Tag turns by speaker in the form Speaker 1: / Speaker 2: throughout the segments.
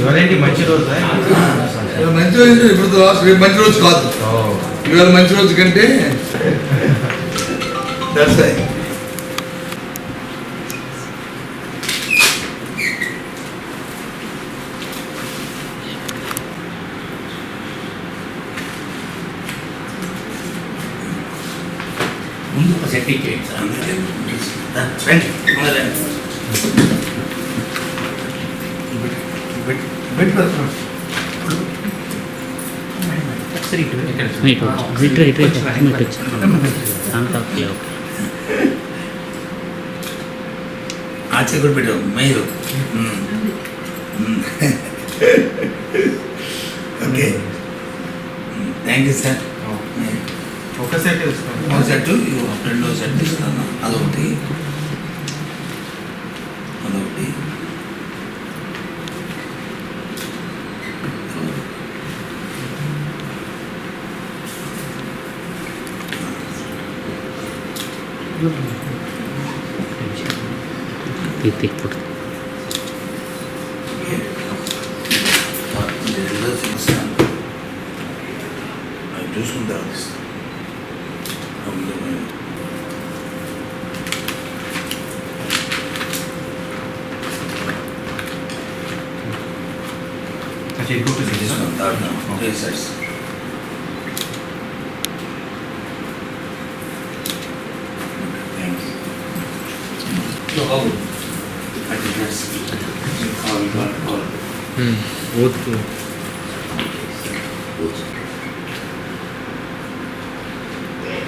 Speaker 1: ఎవరేంటి మంచి రోజు
Speaker 2: మంచి రోజు ఇప్పుడు మంచి రోజు కాదు ఇవాళ మంచి రోజు కంటే దర్శనం
Speaker 3: ముందు ఒక సెట్టింగ్ చేయండి ఆచే కూడా పెట్టావు మీరు ఓకే థ్యాంక్ యూ సార్
Speaker 1: ఒక సెట్
Speaker 3: ఒక సెట్ రెండో సెట్ ఇస్తాను అదొకటి చూసుకుంటా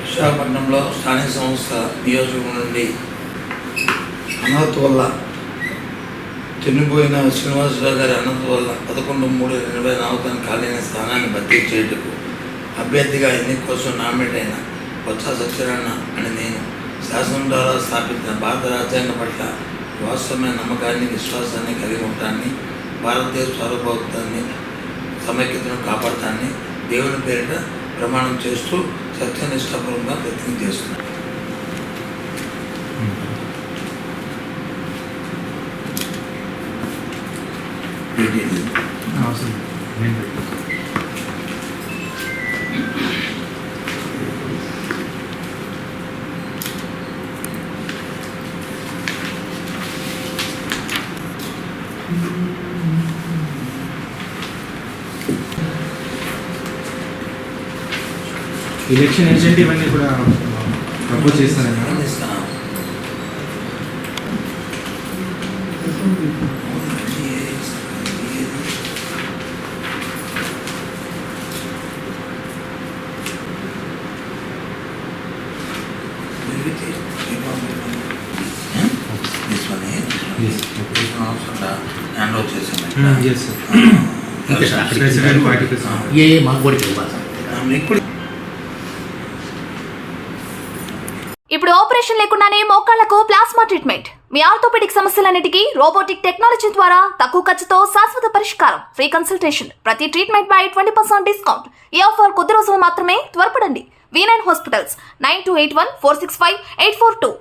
Speaker 3: విశాఖపట్నంలో స్థానిక సంస్థ నియోజకవర్గం నుండి అనాథ వల్ల చనిపోయిన శ్రీనివాసరావు గారి అనంత వల్ల 11/3/2024 ఖాళీన స్థానాన్ని భర్తీ చేయటకు అభ్యర్థిగా ఎన్నిక కోసం నామినేట్ అయిన బొత్స సత్యనారాయణ అని నేను శాసనం ద్వారా స్థాపించిన భారత రాజ్యాంగం పట్ల వాస్తవమైన నమ్మకాన్ని విశ్వాసాన్ని కలిగి ఉంటాన్ని భారతదేశ సార్వభౌమత్వాన్ని సమైక్యతను కాపాడటాన్ని దేవుని పేరిట ప్రమాణం చేస్తూ సత్యనిష్టాపూర్వకంగా ప్రతిజ్ఞ చేస్తున్నాను.
Speaker 1: ఎలక్షన్ ఇన్సెంటివ్ అన్నీ కూడా ప్రపోజ్ చేస్తారన్నా
Speaker 4: ఇప్పుడు ఆపరేషన్ లేకుండానే మోకాళ్లకు ప్లాస్మా ట్రీట్మెంట్. మీ ఆర్థోపెడిక్ సమస్యలన్నిటికీ రోబోటిక్ టెక్నాలజీ ద్వారా తక్కువ ఖర్చుతో శాశ్వత పరిష్కారం. Free consultation. ప్రతి ట్రీట్మెంట్ పై 20% డిస్కౌంట్. ఈ ఆఫర్ కొద్ది రోజులు మాత్రమే. త్వరపడండి. V9 hospitals 9281465842.